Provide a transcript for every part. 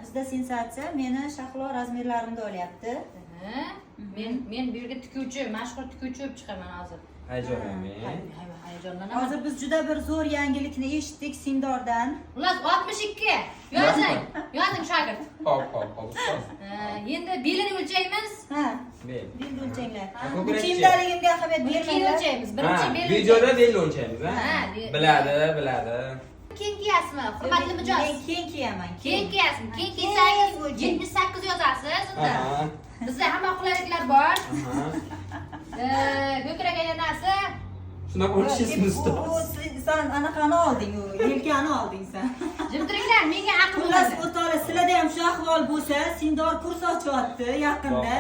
bizda sensatsiya. Meni Shahlo razmerlarimda olyapti. Men bu yerga tikuvchi, mashhur tikuvchi bo'lib chiqaman hozir. Hayajonlanaman. Hozir biz juda bir zo'r yangilikni eshitdik Sindordan. Xullas 62. Yozing shogird. Hop. Endi belini o'lchaymiz. Ha. Bel. Belni o'lchanglar. Bu Kiyimdaligimga ahamiyat Keyin bermanglar. o'lchaymiz. Birinchi belni. Videoda belni o'lchaymiz, ha? Biladi. Keyin kiyasizmi? Hurmatli mijoz. Men keyin kiyaman. Keyin kiyasizmi? Keyin kiysangiz 78 yozasiz unda. Bizda hamma qulayliklar bor. Ko'krak aylanasi. Shunaqa o'lchaysiz ustoz. Sen anaqani olding, yelkani olding sen. Jim turinglar, menga aql Xullas bo'ladi. o'rtoqlar, sizlarda ham shu ahvol bo'lsa, Sindor kurs ochyapti yaqinda.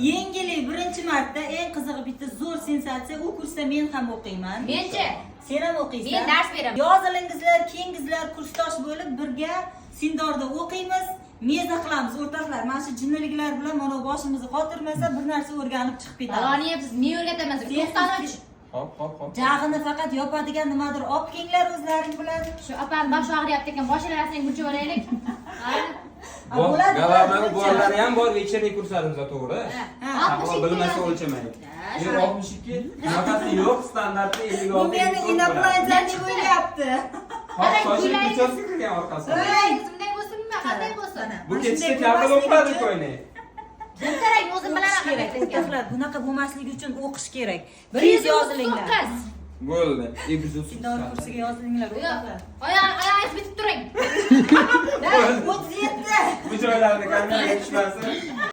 Yengili birinchi marta eng qizig'i bitta zo'r sensatsiya. U kursda men ham o'qiyman. Menchi? Sen ham o'qiysan. Men dars beraman. Yozilingizlar, kengizlar kursdosh bo'lib birga Sindorda o'qiymiz. Meza qilamiz o'rtoqlar. Mana shu jinniliklar bilan mana boshimizni qotirmasa bir narsa o'rganib chiqib ketamiz. Baloni biz ne o'rgatamiz? To'xtanoch. Hop. Jag'ini faqat yopadigan nimadir olib kelinglar o'zlaring bilan. Shu opam bosh og'riyapti ekan, boshlarasining buncha olaylik. Galaman bolalari ham bor, вечерний kurslarimizda to'g'ri. Shahlo bilmasa o'lchamaydi. 62. Bunaqasi yo'q, standarti 56. Bu meni inoplaydlar deb o'ylayapti. Hop, sochini kuchasi kirgan orqasiga. Bunday bo'lsinmi? Qanday bo'lsin? Bu ketishda kabel o'qadi ko'yni. Kerak, o'zim bilaman kerak. O'rtoqlar, bunaqa bo'lmasligi uchun o'qish kerak. 139. yozilinglar. Bo'ldi. Sindor kursiga yozilinglar o'rtoqlar. Oyog'ingiz bitib turing. 37. Bu joylarni kameraga tushmasin.